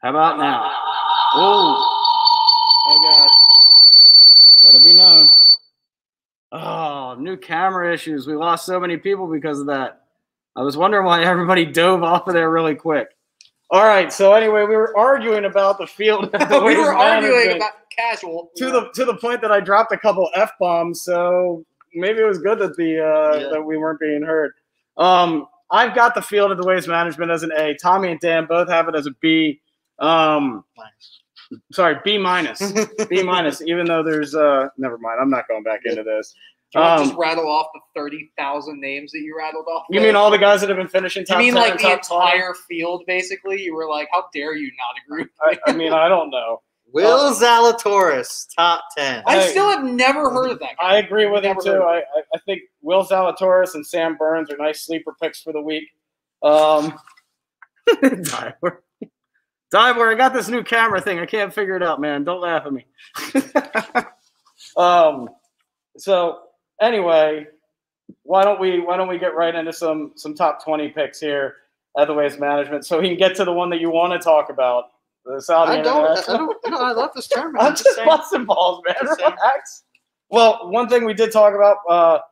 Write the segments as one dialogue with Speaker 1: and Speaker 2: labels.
Speaker 1: How about now? Oh gosh. Let it be known. Oh, new camera issues. We lost so many people because of that. I was wondering why everybody dove off of there really quick. All right. So anyway, we were arguing about the field.
Speaker 2: We were arguing about casual
Speaker 1: to the point that I dropped a couple F-bombs. So maybe it was good that that we weren't being heard. I've got the field of the waste management as an A. Tommy and Dan both have it as a B. Sorry, B minus. B minus, even though there's never mind. I'm not going back into this.
Speaker 2: Do you want to just rattle off the 30,000 names that you rattled off?
Speaker 1: You mean all the guys that have been finishing top 10?
Speaker 2: You mean like the entire
Speaker 1: 20?
Speaker 2: Field, basically? You were like, how dare you not agree?
Speaker 1: I mean, I don't know.
Speaker 3: Will Zalatoris, top 10.
Speaker 2: I still have never heard of that guy.
Speaker 1: I agree with him, too. I think Will Zalatoris and Sam Burns are nice sleeper picks for the week. Diver, I got this new camera thing. I can't figure it out, man. Don't laugh at me. So anyway, why don't we get right into some top 20 picks here at the Waste Management, so we can get to the one that you want to talk about. The Saudi International.
Speaker 3: I love this tournament.
Speaker 1: I'm just busting balls, man. Relax. Well, one thing we did talk about.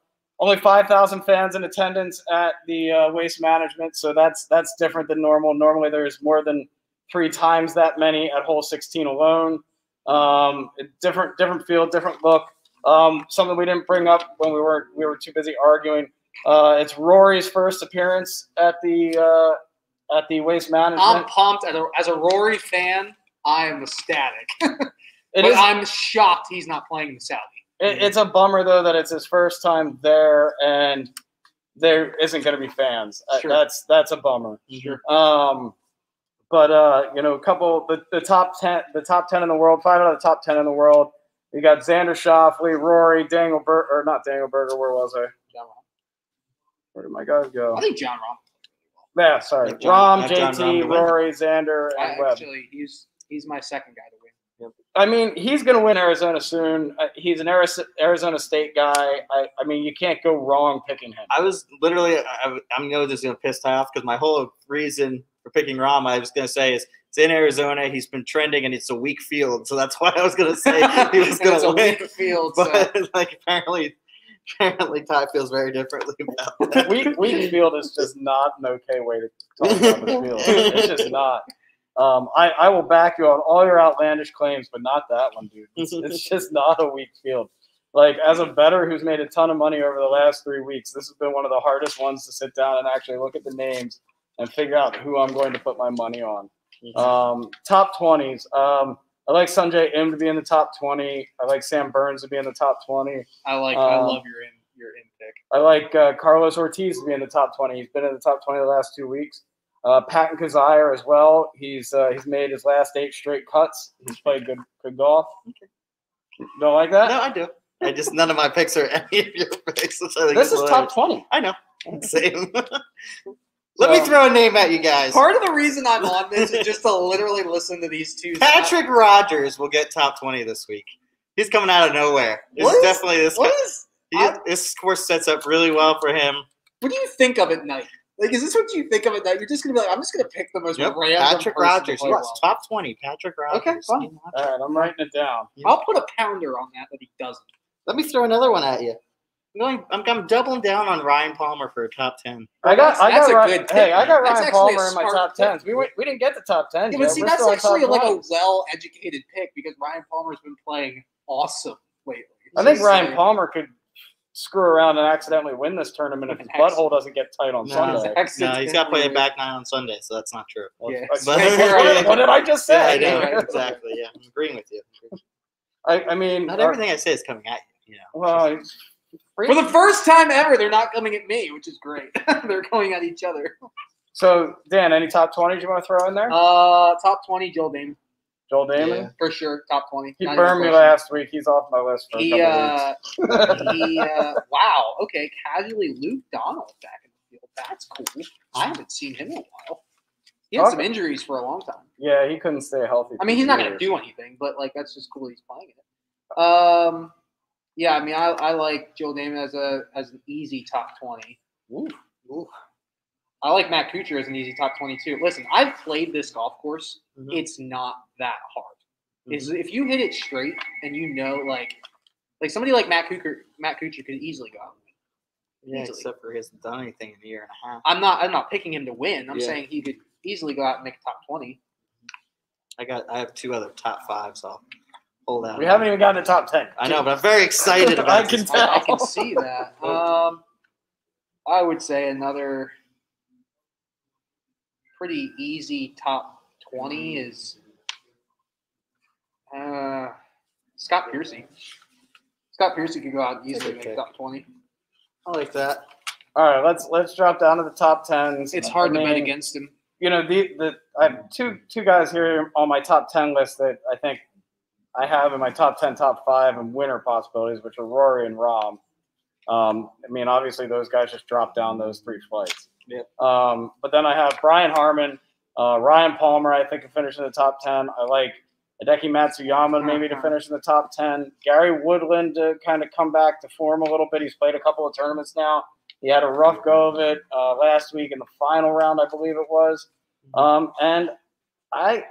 Speaker 1: Only 5,000 fans in attendance at the Waste Management, so that's different than normal. Normally, there's more than 3 times that many at hole 16 alone. Different field, different look. Something we didn't bring up when we were too busy arguing. It's Rory's first appearance at the Waste Management.
Speaker 2: I'm pumped. As a Rory fan, I am ecstatic. I'm shocked he's not playing the Saudi.
Speaker 1: It's a bummer, though, that it's his first time there and there isn't going to be fans. Sure. That's a bummer.
Speaker 2: Sure.
Speaker 1: But a couple the top 10 in the world, 5 out of the top 10 in the world. You got Xander Schauffele, Rory, not Dangelberger. Where was I?
Speaker 2: John Rahm.
Speaker 1: Where did my guys go?
Speaker 2: I think John Rahm.
Speaker 1: Yeah, sorry. Rahm, JT, Rory, Xander, and Webb.
Speaker 2: Actually, he's my second guy to win.
Speaker 1: I mean, he's going to win Arizona soon. He's an Arizona State guy. I mean, you can't go wrong picking him.
Speaker 3: I was literally – I'm just going to piss Ty off because my whole reason for picking Rahm, I was going to say, is it's in Arizona. He's been trending, and it's a weak field. So that's why I was going to say he was going to win.
Speaker 2: It's a weak field.
Speaker 3: But apparently Ty feels very differently about that.
Speaker 1: Weak field is just not an okay way to talk about the field. It's just not. I will back you on all your outlandish claims, but not that one, dude. It's just not a weak field. Like, as a bettor who's made a ton of money over the last 3 weeks, this has been one of the hardest ones to sit down and actually look at the names and figure out who I'm going to put my money on. Top 20s. I like Sanjay Im to be in the top 20. I like Sam Burns to be in the top 20.
Speaker 2: I love your in pick.
Speaker 1: I like Carlos Ortiz to be in the top 20. He's been in the top 20 the last 2 weeks. Patton Kizzire as well. He's made his last 8 straight cuts. He's played good golf. Okay. Don't like that?
Speaker 3: No, I do. None of my picks are any of your picks.
Speaker 1: This is top 20.
Speaker 3: I know. Same. Let me throw a name at you guys.
Speaker 2: Part of the reason I'm on this is just to literally listen to these two.
Speaker 3: Patrick Rogers will get top 20 this week. He's coming out of nowhere. This course sets up really well for him.
Speaker 2: What do you think of at night? Like, is this what you think of it? That you're just gonna be like, I'm just gonna pick the most random
Speaker 3: Patrick Rogers.
Speaker 2: Yes,
Speaker 3: top 20. Patrick Rogers.
Speaker 2: Okay, fine.
Speaker 1: All right, I'm writing it down.
Speaker 2: I'll put a pounder on that he doesn't.
Speaker 3: Let me throw another one at you. I'm doubling down on Ryan Palmer for a top 10.
Speaker 1: I got
Speaker 2: good pick.
Speaker 1: Hey, I got Ryan Palmer in my top 10s. We didn't get the top 10.
Speaker 2: Yeah, but see, that's actually like a well-educated pick because Ryan Palmer's been playing awesome lately.
Speaker 1: I think Ryan Palmer could screw around and accidentally win this tournament if his butthole doesn't get tight on Sunday.
Speaker 3: No, he's got to play a back 9 on Sunday, so that's not true.
Speaker 2: Yeah.
Speaker 1: What did I just say?
Speaker 3: I know, exactly. Yeah, I'm agreeing with you.
Speaker 1: I mean,
Speaker 3: not everything I say is coming at you.
Speaker 1: Well,
Speaker 2: for the first time ever, they're not coming at me, which is great. They're going at each other.
Speaker 1: So, Dan, any top 20s you want to throw in there?
Speaker 2: Top 20, Joel Damon.
Speaker 1: Joel Damon?
Speaker 2: Yeah, for sure, top 20.
Speaker 1: He burned me last week. He's off my list for a couple
Speaker 2: weeks. Wow, okay. Casually Luke Donald back in the field. That's cool. I haven't seen him in a while. He had some injuries for a long time.
Speaker 1: Yeah, he couldn't stay healthy.
Speaker 2: I mean, he's not going to do anything, but, like, that's just cool he's playing it. Yeah, I mean, I like Joel Damon as an easy top 20.
Speaker 3: Ooh.
Speaker 2: I like Matt Kuchar as an easy top 22. Listen, I've played this golf course.
Speaker 3: Mhm.
Speaker 2: It's not that hard.
Speaker 3: Mhm.
Speaker 2: If you hit it straight and you know, like somebody like Matt Kuchar could easily go out and win.
Speaker 3: Yeah,
Speaker 2: Easily.
Speaker 3: except for he hasn't done anything in a year and a half.
Speaker 2: I'm not picking him to win. I'm
Speaker 3: Yeah.
Speaker 2: saying he could easily go out and make a top 20.
Speaker 3: I have 2 other top 5s. So I'll hold out.
Speaker 1: We haven't even gotten to top 10.
Speaker 3: I know, but I'm very excited about
Speaker 1: I
Speaker 3: this.
Speaker 1: can tell.
Speaker 2: I can see that. I would say another pretty easy top 20 is Scott Piercy. Scott Piercy could go out and easily make top 20.
Speaker 3: I like that.
Speaker 1: All right, let's drop down to the top 10s.
Speaker 2: It's hard to bet
Speaker 1: mean,
Speaker 2: against him.
Speaker 1: You know, I have two guys here on my top 10 list that I think I have in my top 10, top 5, and winner possibilities, which are Rory and Rahm. I mean, obviously those guys just dropped down those 3 flights.
Speaker 3: Yep.
Speaker 1: But then I have Brian Harmon, Ryan Palmer. I think can finish in the top 10. I like Hideki Matsuyama maybe to finish in the top 10. Gary Woodland to kind of come back to form a little bit. He's played a couple of tournaments now. He had a rough go of it last week in the final round, I believe it was. And I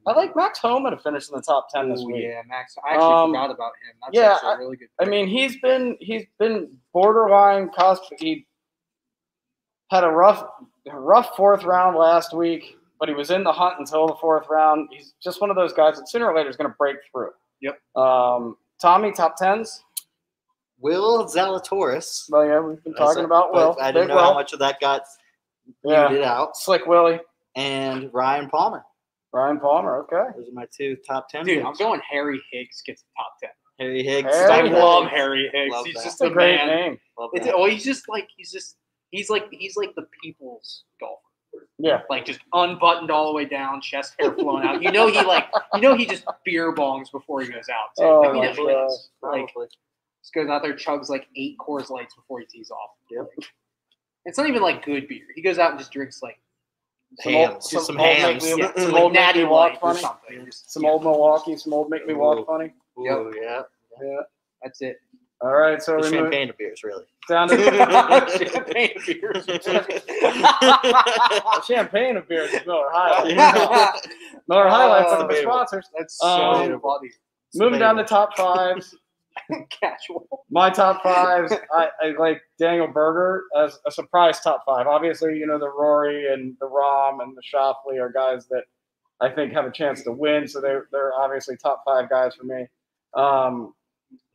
Speaker 1: like Max Homa to finish in the top 10 this week.
Speaker 2: Yeah, Max. I actually forgot about him. That's actually a really good pick.
Speaker 1: I mean, he's been borderline cost. He had a rough 4th round last week, but he was in the hunt until the 4th round. He's just one of those guys that sooner or later is going to break through.
Speaker 2: Yep.
Speaker 1: Tommy, top 10s?
Speaker 3: Will Zalatoris.
Speaker 1: Well, yeah, we've been talking about Will.
Speaker 3: I didn't know how much of that got muted out.
Speaker 1: Slick Willie.
Speaker 3: And Ryan Palmer.
Speaker 1: Ryan Palmer, okay.
Speaker 3: Those are my 2 top 10.
Speaker 2: Dude,
Speaker 3: picks.
Speaker 2: I'm going Harry Higgs gets the top 10.
Speaker 3: Harry Higgs.
Speaker 1: Harry
Speaker 2: I
Speaker 1: Higgs.
Speaker 2: love Harry Higgs.
Speaker 3: Love
Speaker 2: He's
Speaker 3: that.
Speaker 2: just
Speaker 1: That's a great name.
Speaker 3: Love
Speaker 2: It's,
Speaker 3: that.
Speaker 2: he's like the people's golfer.
Speaker 1: Yeah.
Speaker 2: Like just unbuttoned all the way down, chest hair flown out. He just beer bongs before he goes out. Too.
Speaker 1: Oh,
Speaker 2: Like, he
Speaker 1: my
Speaker 2: just,
Speaker 1: God.
Speaker 2: like
Speaker 3: Probably.
Speaker 2: just goes out there, chugs like 8 Coors Lights before he tees off.
Speaker 3: Yep.
Speaker 2: Like, it's not even like good beer. He goes out and just drinks like
Speaker 3: Hams.
Speaker 1: Some
Speaker 3: Some
Speaker 1: old
Speaker 3: hams.
Speaker 1: make me-
Speaker 2: yeah,
Speaker 1: some
Speaker 2: some
Speaker 1: old
Speaker 2: like
Speaker 1: make
Speaker 2: Natty
Speaker 1: me walk
Speaker 2: Light or
Speaker 1: funny.
Speaker 2: something. Just,
Speaker 1: Some
Speaker 2: yeah,
Speaker 1: old Milwaukee, some old make me walk funny.
Speaker 3: Ooh, yeah.
Speaker 1: Yeah.
Speaker 2: that's it.
Speaker 1: All right, so
Speaker 3: The
Speaker 1: we move
Speaker 3: champagne beers, really.
Speaker 1: down to
Speaker 2: Champagne beers.
Speaker 1: champagne of beers is Miller High Life. Miller High Life's one of the sponsors.
Speaker 2: That's
Speaker 1: Um,
Speaker 2: so funny.
Speaker 1: Moving down to top 5s.
Speaker 2: Casual.
Speaker 1: My top 5s, I like Daniel Berger as a surprise top 5. Obviously, you know, the Rory and the Rahm and the Schauffele are guys that I think have a chance to win, so they're obviously top 5 guys for me.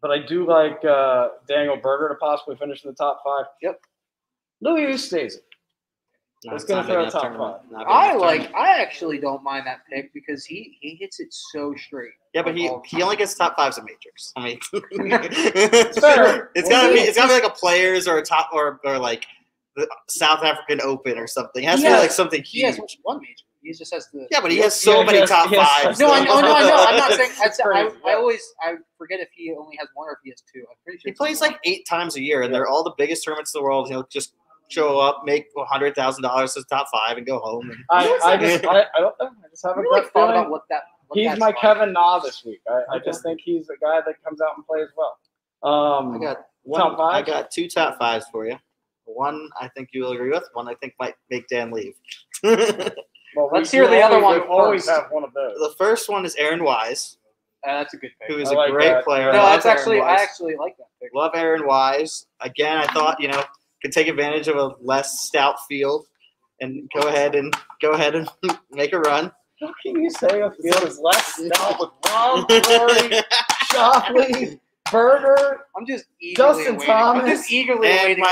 Speaker 1: But I do like Daniel Berger to possibly finish in the top 5.
Speaker 2: Yep.
Speaker 1: Louis Oosthuizen.
Speaker 3: No,
Speaker 1: Let's
Speaker 3: it's
Speaker 1: go
Speaker 3: not
Speaker 1: for
Speaker 3: big
Speaker 1: a
Speaker 3: enough
Speaker 1: top
Speaker 3: tournament.
Speaker 1: 5.
Speaker 3: Not big enough tournament.
Speaker 2: I actually don't mind that pick because he hits it so straight.
Speaker 3: Yeah, but he only gets top 5s at majors. I mean,
Speaker 1: It's fair.
Speaker 3: It's gotta be like a players or a top or like the South African Open or something. It has to be like something
Speaker 2: He has
Speaker 3: huge.
Speaker 2: one major. He just has the.
Speaker 3: Yeah, but he has so many top
Speaker 1: he has-
Speaker 3: 5s.
Speaker 2: No, I know. I'm not saying.
Speaker 1: It's crazy,
Speaker 2: I forget if he only has 1 or if he has 2. I'm pretty sure
Speaker 3: He plays like 8 times a year, and they're all the biggest tournaments in the world. He'll just show up, make $100,000 as top 5, and go home. And
Speaker 1: I don't know. I just have a
Speaker 2: I really
Speaker 1: gut
Speaker 2: thought
Speaker 1: feeling.
Speaker 2: about what
Speaker 1: He's
Speaker 2: that's
Speaker 1: my
Speaker 2: like.
Speaker 1: Kevin Na this week. I
Speaker 3: Okay.
Speaker 1: just think he's a guy that comes out and plays well.
Speaker 3: I got
Speaker 1: top 5?
Speaker 3: I got 2 top 5s for you. One I think you will agree with. One I think might make Dan leave.
Speaker 1: Well,
Speaker 2: Let's hear the other one
Speaker 1: We always
Speaker 2: first.
Speaker 1: have one of those.
Speaker 3: The first one is Aaron Wise,
Speaker 2: That's a good pick.
Speaker 3: who is
Speaker 1: I
Speaker 3: a
Speaker 1: like
Speaker 3: great
Speaker 1: that.
Speaker 3: player.
Speaker 1: No,
Speaker 2: No,
Speaker 3: I
Speaker 2: that's
Speaker 3: love Aaron
Speaker 2: actually I
Speaker 3: Wise.
Speaker 2: actually like that pick.
Speaker 3: Love Aaron Wise. Again, I thought, could take advantage of a less stout field and go ahead and make a run.
Speaker 1: How can you say a field is less stout with Rom, Rory, Schauffele, Berger?
Speaker 2: I'm just eagerly
Speaker 1: Justin
Speaker 2: awaiting. I'm just
Speaker 1: Thomas.
Speaker 2: eagerly
Speaker 3: And
Speaker 2: awaiting.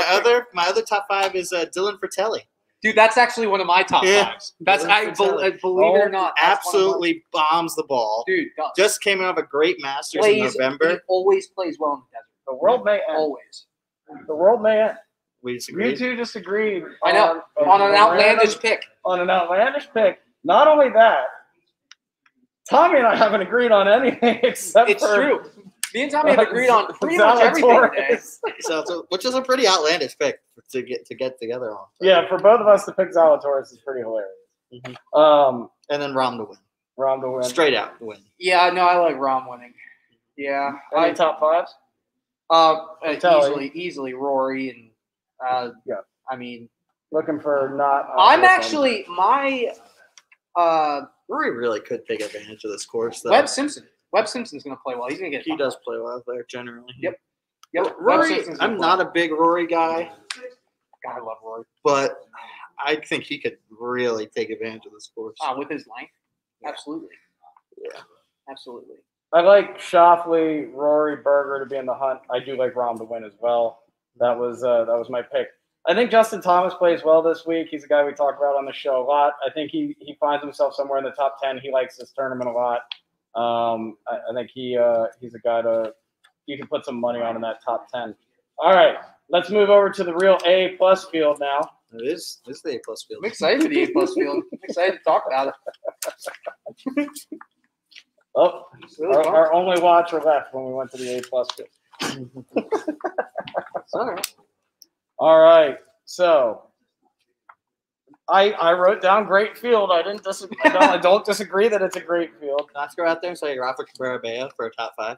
Speaker 3: my other top 5 is Dylan Fratelli.
Speaker 2: Dude, that's actually one of my top
Speaker 3: Yeah.
Speaker 2: 5s. That's
Speaker 3: Dylan Fratelli.
Speaker 2: believe it or not, that's one of
Speaker 3: Absolutely bombs the ball.
Speaker 2: my- dude. Does.
Speaker 3: Just came out of a great Masters
Speaker 2: plays,
Speaker 3: in
Speaker 2: He
Speaker 3: November.
Speaker 2: always plays well in the desert.
Speaker 1: The world may end.
Speaker 2: Always.
Speaker 1: The world may end.
Speaker 3: We
Speaker 1: You
Speaker 3: disagree.
Speaker 1: two just agreed.
Speaker 2: I know. On an outlandish pick.
Speaker 1: On an outlandish pick. Not only that, Tommy and I haven't agreed on anything except
Speaker 2: It's
Speaker 1: for
Speaker 2: true. Me and Tommy have agreed on pretty much everything today.
Speaker 1: Zalatoris.
Speaker 3: Which is a pretty outlandish pick to get together on.
Speaker 1: Yeah, for both of us to pick Zalatoris is pretty hilarious.
Speaker 3: Mhm. And then Rom to win.
Speaker 1: Rom to win.
Speaker 3: Straight out to win.
Speaker 2: Yeah, no, I like Rom winning. Yeah,
Speaker 1: Any top 5s?
Speaker 2: easily Rory and
Speaker 1: Yeah.
Speaker 2: I mean,
Speaker 1: looking for not.
Speaker 2: I'm actually my
Speaker 3: Rory really could take advantage of this course, though.
Speaker 2: Webb Simpson. Webb Simpson's going to play well. He's going to get.
Speaker 3: He does play well there generally.
Speaker 2: Yep.
Speaker 3: Rory, I'm not a big Rory guy.
Speaker 2: God, I love Rory.
Speaker 3: But I think he could really take advantage of this course.
Speaker 2: With his length, absolutely.
Speaker 3: Yeah,
Speaker 2: absolutely.
Speaker 1: I like Shoffley, Rory, Berger to be in the hunt. I do like Rahm to win as well. That was my pick. I think Justin Thomas plays well this week. He's a guy we talk about on the show a lot. I think he finds himself somewhere in the top 10. He likes this tournament a lot. I think he's a guy you can put some money on in that top 10. All right, let's move over to the real A+ field now.
Speaker 3: It is the A+ field.
Speaker 2: I'm excited for the A+ field. I'm excited to talk about it.
Speaker 1: Oh, our only watcher left when we went to the A+ field.
Speaker 2: Sorry.
Speaker 1: All right, so I wrote down great field. I didn't disagree. I don't disagree that it's a great field.
Speaker 3: Let's go out there and say Rafa Cabrera for a top 5.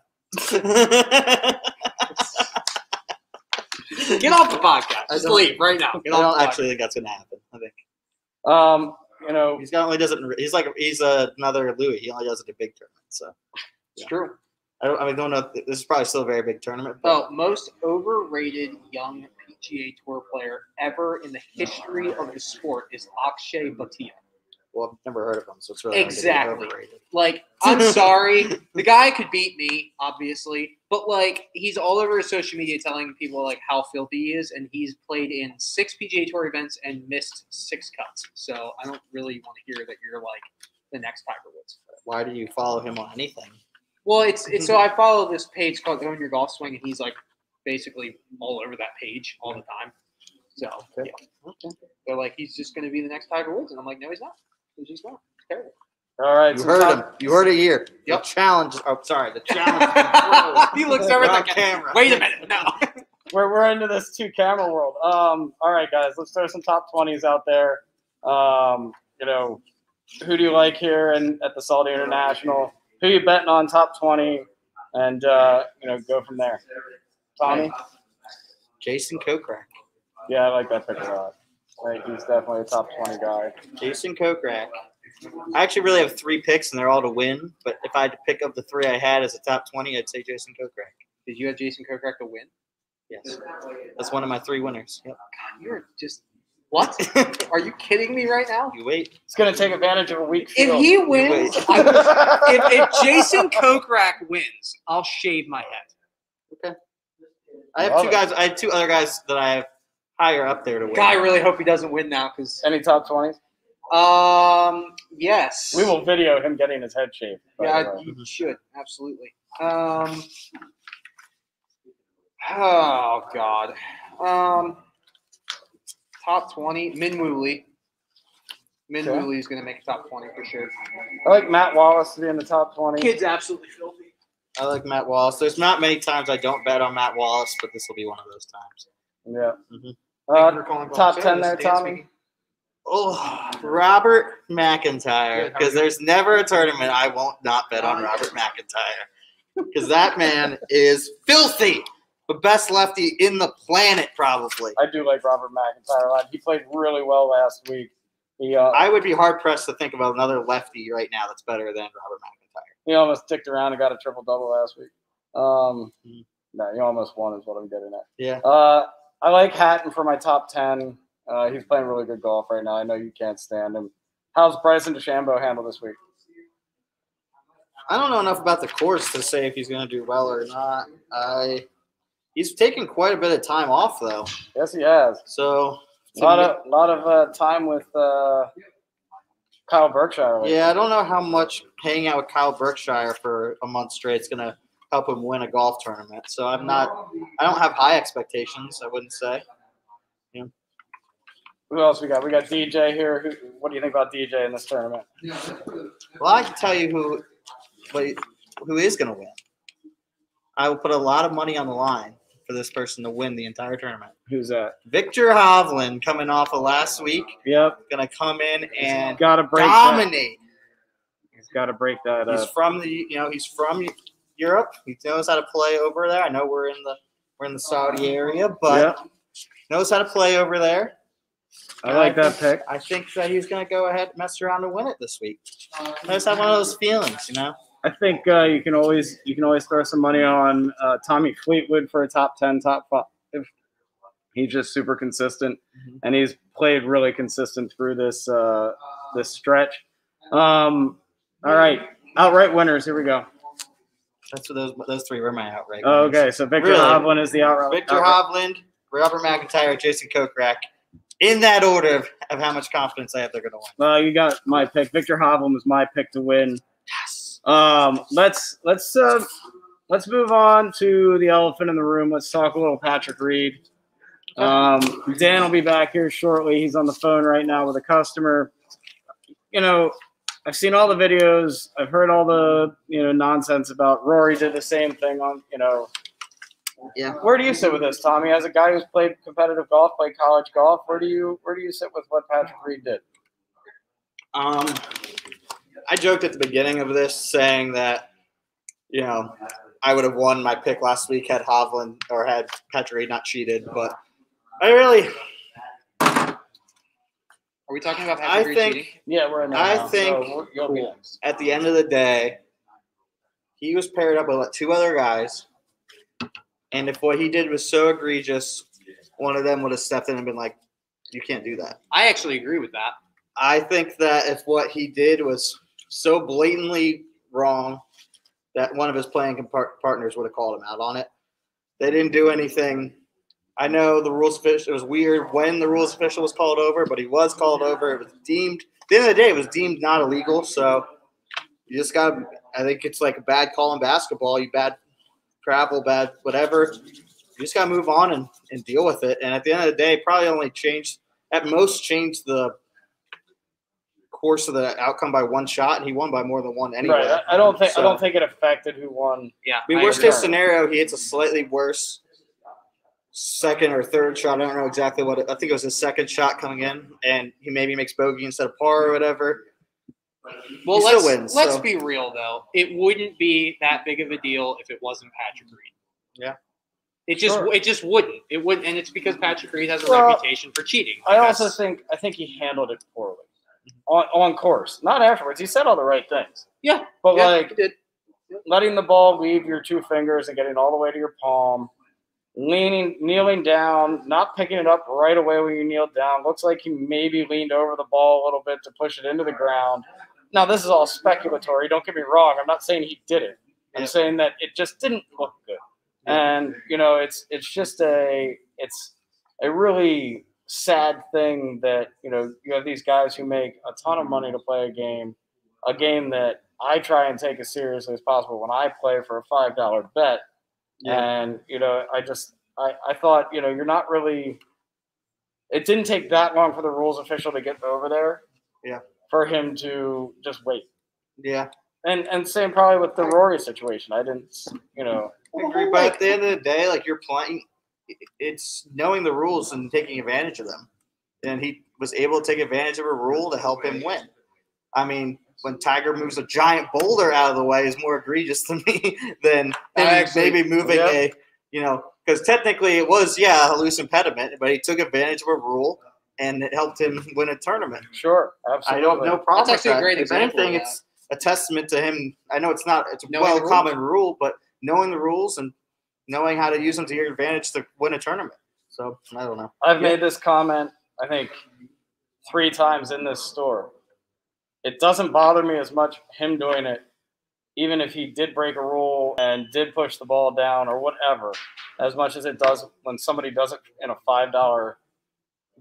Speaker 2: Get off the podcast. Just leave right now.
Speaker 3: I don't actually think that's gonna happen. I think. He's another Louis. He only does it in big tournaments. So
Speaker 2: it's true.
Speaker 3: I don't know. This is probably still a very big tournament.
Speaker 2: Well, most overrated young PGA Tour player ever in the history of the sport is Akshay Bhatia.
Speaker 3: Well, I've never heard of him, so it's really
Speaker 2: exactly
Speaker 3: overrated.
Speaker 2: Like, I'm sorry, the guy could beat me, obviously, but like he's all over his social media telling people like how filthy he is, and he's played in 6 PGA Tour events and missed 6 cuts. So I don't really want to hear that you're like the next Tiger Woods.
Speaker 3: Why do you follow him on anything?
Speaker 2: Well, it's so I follow this page called Own Your Golf Swing, and he's like basically all over that page all the time. So yeah.
Speaker 3: Okay.
Speaker 2: They're like, he's just going to be the next Tiger Woods, and I'm like, no, he's not. He's just not. It's terrible.
Speaker 1: All right,
Speaker 3: you heard him. You heard it here.
Speaker 2: Yep.
Speaker 3: The challenge. Oh, sorry. The challenge.
Speaker 2: He looks over at the camera. Wait a minute. No.
Speaker 1: We're into this 2-camera world. All right, guys, let's throw some top 20s out there. Who do you like here at the Saudi International? Who you betting on top 20? And go from there. Tommy?
Speaker 3: Jason Kokrak.
Speaker 1: Yeah, I like that pick a lot. Right, he's definitely a top 20 guy.
Speaker 3: Jason Kokrak. I actually really have 3 picks, and they're all to win. But if I had to pick up the 3 I had as a top 20, I'd say Jason Kokrak.
Speaker 2: Did you have Jason Kokrak to win?
Speaker 3: Yes. That's one of my 3 winners. Yep.
Speaker 2: God, you're just – what? Are you kidding me right now?
Speaker 3: You wait.
Speaker 1: He's going to take advantage of a weak field.
Speaker 2: If he wins, if Jason Kokrak wins, I'll shave my head.
Speaker 3: Okay. I have 2 other guys that I have higher up there to win.
Speaker 2: God, I really hope he doesn't win now because
Speaker 1: any top 20s?
Speaker 2: Yes.
Speaker 1: We will video him getting his head shaved.
Speaker 2: Yeah, you should absolutely. Oh God. Top 20. Min Woolley. Min Woolley is going to make a top 20 for sure.
Speaker 1: I like Matt Wallace to be in the top 20.
Speaker 2: Kid's absolutely filthy.
Speaker 3: I like Matt Wallace. There's not many times I don't bet on Matt Wallace, but this will be one of those times.
Speaker 1: Yeah.
Speaker 3: Mm-hmm.
Speaker 1: Top 10 there, Tommy.
Speaker 3: Oh, Robert McIntyre. Because there's never a tournament I won't not bet on Robert McIntyre. Because that man is filthy. The best lefty in the planet, probably.
Speaker 1: I do like Robert McIntyre a lot. He played really well last week.
Speaker 3: I would be hard-pressed to think about another lefty right now that's better than Robert McIntyre.
Speaker 1: He almost ticked around and got a triple-double last week. No, he almost won is what I'm getting at.
Speaker 3: Yeah.
Speaker 1: I like Hatton for my top 10. He's playing really good golf right now. I know you can't stand him. How's Bryson DeChambeau handle this week?
Speaker 3: I don't know enough about the course to say if he's going to do well or not. He's taken quite a bit of time off, though.
Speaker 1: Yes, he has.
Speaker 3: So
Speaker 1: a lot of time with Kyle Berkshire.
Speaker 3: Yeah, I don't know how much hanging out with Kyle Berkshire for a month straight is going to help him win a golf tournament. So I don't have high expectations, I wouldn't say. Yeah.
Speaker 1: Who else we got? We got DJ here. What do you think about DJ in this tournament?
Speaker 3: Well, I can tell you who is going to win. I will put a lot of money on the line for this person to win the entire tournament.
Speaker 1: Who's that?
Speaker 3: Victor Hovland, coming off of last week.
Speaker 1: Yep.
Speaker 3: Going to come in and
Speaker 1: dominate. He's got to break that.
Speaker 3: He's from he's from Europe. He knows how to play over there. I know we're in the Saudi area, but knows how to play over there.
Speaker 1: I like that pick.
Speaker 3: I think that he's going to go ahead and mess around and win it this week. I just have one of those feelings, you know.
Speaker 1: I think you can always throw some money on Tommy Fleetwood for a top 10, top 5. He's just super consistent, and he's played really consistent through this this stretch. All right, outright winners. Here we go.
Speaker 3: That's what those three were my outright.
Speaker 1: Oh,
Speaker 3: winners.
Speaker 1: okay, so Victor Hovland is the outright.
Speaker 3: Victor Hovland, Robert McIntyre, Jason Kokrak. In that order of how much confidence I have they're going to win.
Speaker 1: Well, you got my pick. Victor Hovland was my pick to win.
Speaker 3: Yes.
Speaker 1: Let's move on to the elephant in the room. Let's talk a little Patrick Reed. Dan will be back here shortly. He's on the phone right now with a customer. You know, I've seen all the videos. I've heard all the nonsense about Rory did the same thing on
Speaker 3: Yeah.
Speaker 1: Where do you sit with this, Tommy? As a guy who's played competitive golf, played college golf, where do you sit with what Patrick Reed did?
Speaker 3: I joked at the beginning of this saying that, I would have won my pick last week had Hovland or had Patrick Reed not cheated, but I really.
Speaker 2: Are we talking about Patrick Reed cheating?
Speaker 1: Yeah, we're in there
Speaker 3: I
Speaker 1: now,
Speaker 3: think
Speaker 1: so you'll be next.
Speaker 3: at the end of the day, he was paired up with two other guys. And if what he did was so egregious, one of them would have stepped in and been like, you can't do that.
Speaker 2: I actually agree with that.
Speaker 3: I think that if what he did was so blatantly wrong that one of his playing partners would have called him out on it. They didn't do anything. I know the rules official, it was weird when the rules official was called over, but he was called over. It was deemed, at the end of the day, it was deemed not illegal. So you just got to, I think it's like a bad call in basketball. You bad travel, bad whatever. You just got to move on and deal with it. And at the end of the day, probably only at most changed the course of the outcome by one shot, and he won by more than one anyway.
Speaker 1: Right. I don't think it affected who won.
Speaker 2: Yeah.
Speaker 3: I mean, worst case scenario, he hits a slightly worse second or third shot. I don't know exactly what I think it was his second shot coming in, and he maybe makes bogey instead of par or whatever.
Speaker 2: Well,
Speaker 3: he still wins.
Speaker 2: Let's be real though. It wouldn't be that big of a deal if it wasn't Patrick Reed.
Speaker 3: Yeah.
Speaker 2: It just wouldn't. It wouldn't, and it's because Patrick Reed has a reputation for cheating.
Speaker 1: I think he handled it poorly on course, not afterwards. He said all the right things.
Speaker 2: Yeah,
Speaker 1: but
Speaker 2: he did.
Speaker 1: Letting the ball leave your two fingers and getting all the way to your palm, kneeling down, not picking it up right away when you kneel down. Looks like he maybe leaned over the ball a little bit to push it into the ground. Now, this is all speculatory. Don't get me wrong. I'm not saying he did it. I'm saying that it just didn't look good. And, it's just a really sad thing that, you have these guys who make a ton of money to play a game that I try and take as seriously as possible when I play for a $5 bet. Yeah. And, I thought, you're not really – it didn't take that long for the rules official to get over there.
Speaker 3: Yeah. For
Speaker 1: him to just wait.
Speaker 3: Yeah.
Speaker 1: And same probably with the Rory situation. I didn't,
Speaker 3: I agree, but at the end of the day, like you're playing – it's knowing the rules and taking advantage of them. And he was able to take advantage of a rule to help him win. I mean, when Tiger moves a giant boulder out of the way is more egregious to me than maybe moving because technically it was, a loose impediment, but he took advantage of a rule and it helped him win a tournament.
Speaker 1: Sure, absolutely.
Speaker 3: I don't know problem.
Speaker 2: That's actually a great example.
Speaker 3: If anything, it's a testament to him. I know it's a common rule, but knowing the rules and knowing how to use them to your advantage to win a tournament. So, I don't know.
Speaker 1: I've made this comment, I think, 3 times in this store. It doesn't bother me as much him doing it, even if he did break a rule and did push the ball down or whatever, as much as it does when somebody does it in a $5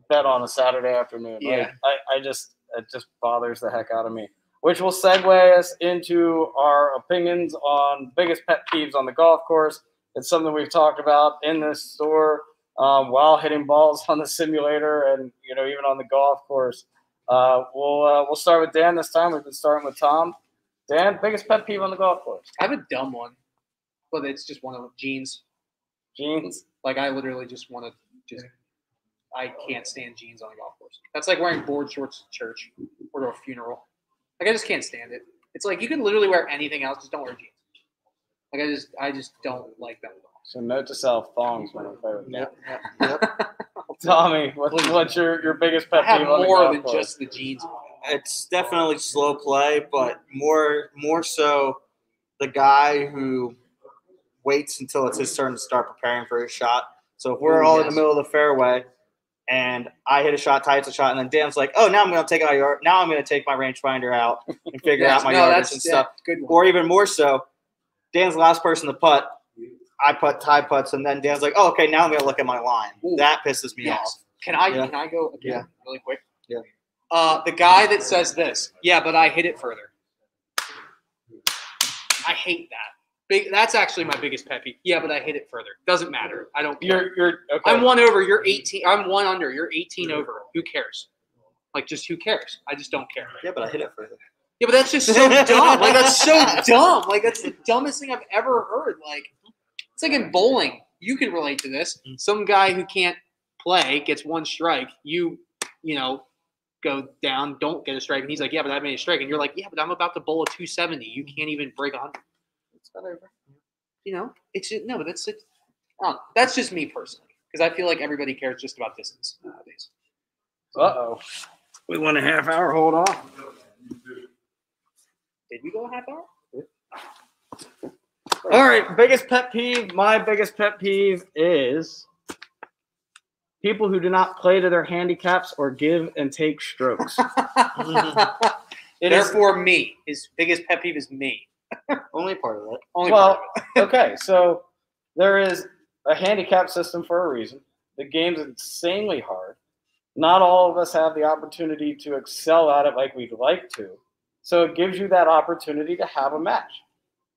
Speaker 1: bet on a Saturday afternoon.
Speaker 2: Yeah.
Speaker 1: It just bothers the heck out of me. Which will segue us into our opinions on biggest pet peeves on the golf course. It's something we've talked about in this store while hitting balls on the simulator and, even on the golf course. We'll start with Dan this time. We've been starting with Tom. Dan, biggest pet peeve on the golf course?
Speaker 2: I have a dumb one, but it's just one of them. Jeans.
Speaker 1: Jeans?
Speaker 2: Like, I literally just want to I can't stand jeans on a golf course. That's like wearing board shorts to church or to a funeral. Like, I just can't stand it. It's like you can literally wear anything else, just don't wear jeans. Like, I just don't like them at all.
Speaker 1: So note to self, thongs when I play with
Speaker 3: Yep.
Speaker 1: Tommy, what's your biggest pet
Speaker 2: I
Speaker 1: peeve?
Speaker 2: have
Speaker 1: on the
Speaker 2: more
Speaker 1: golf
Speaker 2: than
Speaker 1: course?
Speaker 2: just the jeans.
Speaker 3: It's definitely slow play, but more so the guy who waits until it's his turn to start preparing for his shot. So if we're all in the middle of the fairway and I hit a shot, Ty hits a shot, and then Dan's like, "Oh, now I'm going to take out your. Now I'm going to take my rangefinder out and figure out my yardage and stuff."
Speaker 2: Good one.
Speaker 3: Or even more so, Dan's the last person to putt. I putt, Ty putts, and then Dan's like, "Oh, okay, now I'm going to look at my line."
Speaker 2: Ooh.
Speaker 3: That pisses me off.
Speaker 2: Can I
Speaker 3: Yeah.
Speaker 2: go again
Speaker 3: Yeah.
Speaker 2: really quick?
Speaker 3: Yeah.
Speaker 2: The guy that says this, yeah, but I hit it further. I hate that. That's actually my biggest pet peeve. Yeah, but I hit it further. Doesn't matter. I don't care.
Speaker 1: You're okay.
Speaker 2: I'm 1 over. You're 18. I'm 1 under. You're 18 over. Who cares? Like, just who cares? I just don't care.
Speaker 3: Yeah, but I hit it further.
Speaker 2: Yeah, but that's just so dumb. Like, that's so dumb. Like, that's the dumbest thing I've ever heard. Like, it's like in bowling. You can relate to this. Some guy who can't play gets 1 strike. You know, go down, don't get a strike, and he's like, "Yeah, but I made a strike," and you're like, "Yeah, but I'm about to bowl a 270. You can't even break 100." It's not over. You know, it's just, no, but that's just me personally, because I feel like everybody cares just about distance nowadays.
Speaker 1: Uh-oh. We went a half hour. Hold on.
Speaker 2: Did we go a half hour?
Speaker 1: All right, biggest pet peeve. My biggest pet peeve is people who do not play to their handicaps or give and take strokes.
Speaker 2: Therefore, me. His biggest pet peeve is me.
Speaker 3: Only part of it.
Speaker 2: Only part of it.
Speaker 1: Okay, so there is a handicap system for a reason. The game's insanely hard. Not all of us have the opportunity to excel at it like we'd like to. So it gives you that opportunity to have a match.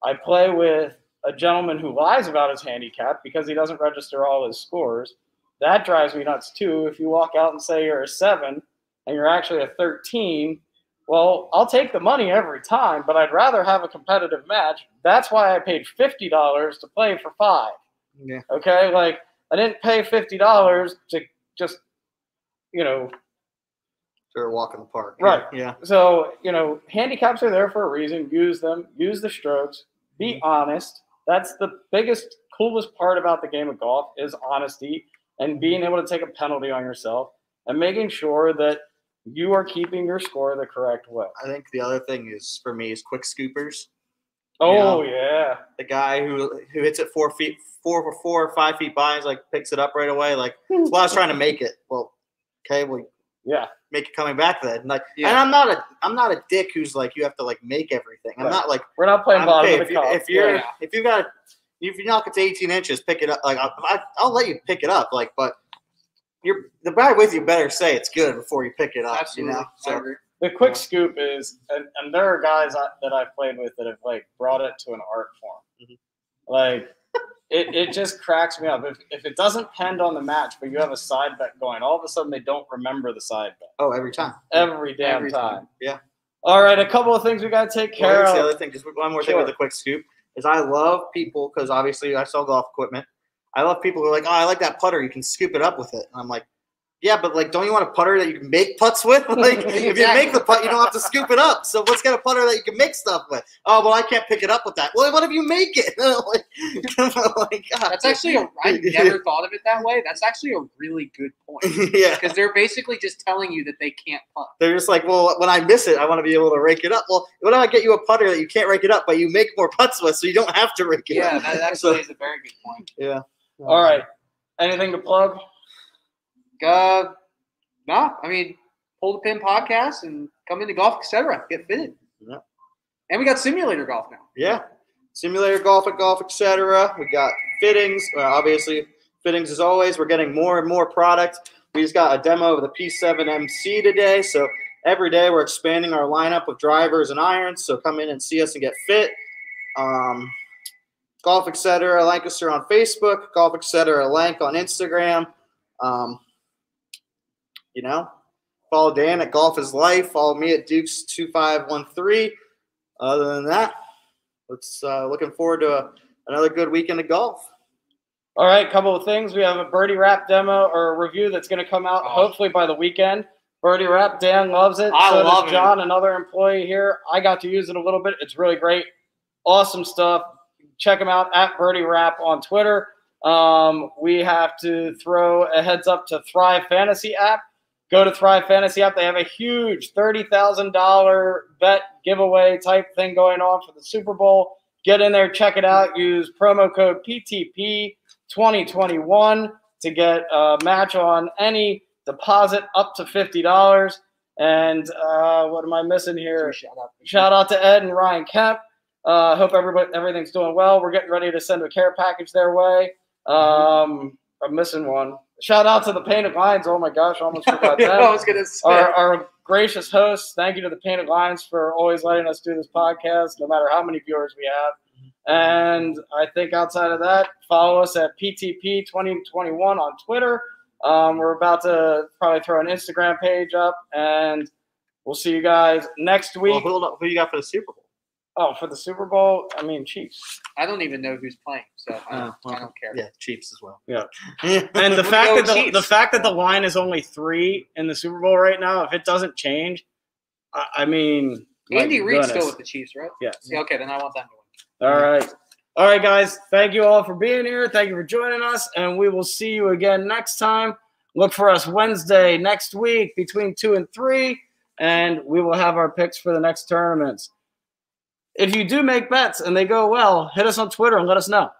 Speaker 1: I play with a gentleman who lies about his handicap because he doesn't register all his scores. That drives me nuts too. If you walk out and say you're a 7 and you're actually a 13, well, I'll take the money every time, but I'd rather have a competitive match. That's why I paid $50 to play for 5.
Speaker 3: Yeah.
Speaker 1: Okay? Like, I didn't pay $50 to just,
Speaker 3: Or a walk in the park.
Speaker 1: Right.
Speaker 3: Yeah.
Speaker 1: So, handicaps are there for a reason. Use them. Use the strokes. Be honest. That's the biggest, coolest part about the game of golf is honesty and being able to take a penalty on yourself and making sure that you are keeping your score the correct way.
Speaker 3: I think the other thing is, for me, is quick scoopers.
Speaker 1: Oh, yeah.
Speaker 3: The guy who hits it 4 or 5 feet by, is like picks it up right away. Like, well, I was trying to make it. Well, okay, well,
Speaker 1: yeah,
Speaker 3: make it coming back then. Like,
Speaker 2: Yeah.
Speaker 3: and I'm not a dick who's like you have to like make everything. I'm
Speaker 1: Right.
Speaker 3: not like
Speaker 1: We're not playing bottom
Speaker 3: okay,
Speaker 1: of the cup.
Speaker 3: if you knock it to 18 inches, pick it up. Like I'll let you pick it up. Like, but the guy with you better say it's good before you pick it up.
Speaker 2: Absolutely.
Speaker 3: You know.
Speaker 2: I
Speaker 3: So
Speaker 2: agree.
Speaker 1: The quick scoop is, and there are guys that I've played with that have like brought it to an art form.
Speaker 3: Mm-hmm.
Speaker 1: Like it just cracks me up. If it doesn't depend on the match, but you have a side bet going, all of a sudden they don't remember the side bet.
Speaker 3: oh, every time.
Speaker 1: Every damn
Speaker 2: Every
Speaker 1: time.
Speaker 2: time.
Speaker 3: Yeah.
Speaker 1: All right, a couple of things we got to take care
Speaker 3: Well,
Speaker 1: of.
Speaker 3: the other thing, just one more thing
Speaker 1: Sure.
Speaker 3: with the quick scoop is I love people because obviously I sell golf equipment. I love people who are like, oh, I like that putter. You can scoop it up with it. And I'm like, yeah, but like, don't you want a putter that you can make putts with? Like, if you make the putt, you don't have to scoop it up. So let's get a putter that you can make stuff with. Oh, well, I can't pick it up with that. Well, what if you make it? Like, God.
Speaker 2: That's actually I never thought of it that way. That's actually a really good point.
Speaker 3: Yeah.
Speaker 2: Because they're basically just telling you that they can't putt.
Speaker 3: They're just like, well, when I miss it, I want to be able to rake it up. Well, what if I get you a putter that you can't rake it up, but you make more putts with, so you don't have to rake it
Speaker 2: Yeah,
Speaker 3: up?
Speaker 2: that actually is a very good point.
Speaker 3: Yeah.
Speaker 1: All right. Anything to plug?
Speaker 2: No, I mean, Pull the Pin podcast and come into golf, etc. Get fitted.
Speaker 3: Yeah.
Speaker 2: And we got simulator golf now.
Speaker 3: Yeah. Simulator golf at golf, etc. We got fittings. Obviously, fittings as always. We're getting more and more product. We just got a demo of the P7 MC today. So every day we're expanding our lineup of drivers and irons. So come in and see us and get fit. Golf, etc. Like us on Facebook. Golf, etc. Like on Instagram. Follow Dan at Golf is Life. Follow me at Dukes2513. Other than that, let's looking forward to another good weekend of golf.
Speaker 1: All right, couple of things. We have a birdie wrap demo or review that's going to come out hopefully by the weekend. Birdie wrap, Dan loves it.
Speaker 2: I love
Speaker 1: does
Speaker 2: it.
Speaker 1: John, another employee here. I got to use it a little bit. It's really great. Awesome stuff. Check them out at Birdie Wrap on Twitter. we have to throw a heads up to Thrive Fantasy app. Go to Thrive Fantasy app. They have a huge $30,000 bet giveaway type thing going on for the Super Bowl. Get in there, check it out. Use promo code PTP2021 to get a match on any deposit up to $50. And what am I missing here? Shout out to Ed and Ryan Kemp. Hope everything's doing well. We're getting ready to send a care package their way. I'm missing one. Shout out to the Painted Lions. Oh my gosh, I almost forgot that.
Speaker 2: I was gonna say
Speaker 1: our gracious hosts. Thank you to the Painted Lions for always letting us do this podcast, no matter how many viewers we have. And I think outside of that, follow us at PTP2021 on Twitter. We're about to probably throw an Instagram page up, and we'll see you guys next week.
Speaker 3: Well, who you got for the Super Bowl?
Speaker 1: Oh, for the Super Bowl, I mean Chiefs.
Speaker 2: I don't even know who's playing, so I don't care.
Speaker 3: Yeah, Chiefs as well.
Speaker 1: Yeah, and the fact that the line is only 3 in the Super Bowl right now, if it doesn't change, I mean,
Speaker 2: Andy Reid's still with the Chiefs, right?
Speaker 1: Yes.
Speaker 2: Yeah, okay, then I want them to win.
Speaker 1: All right, guys. Thank you all for being here. Thank you for joining us, and we will see you again next time. Look for us Wednesday next week between 2 and 3, and we will have our picks for the next tournaments. If you do make bets and they go well, hit us on Twitter and let us know.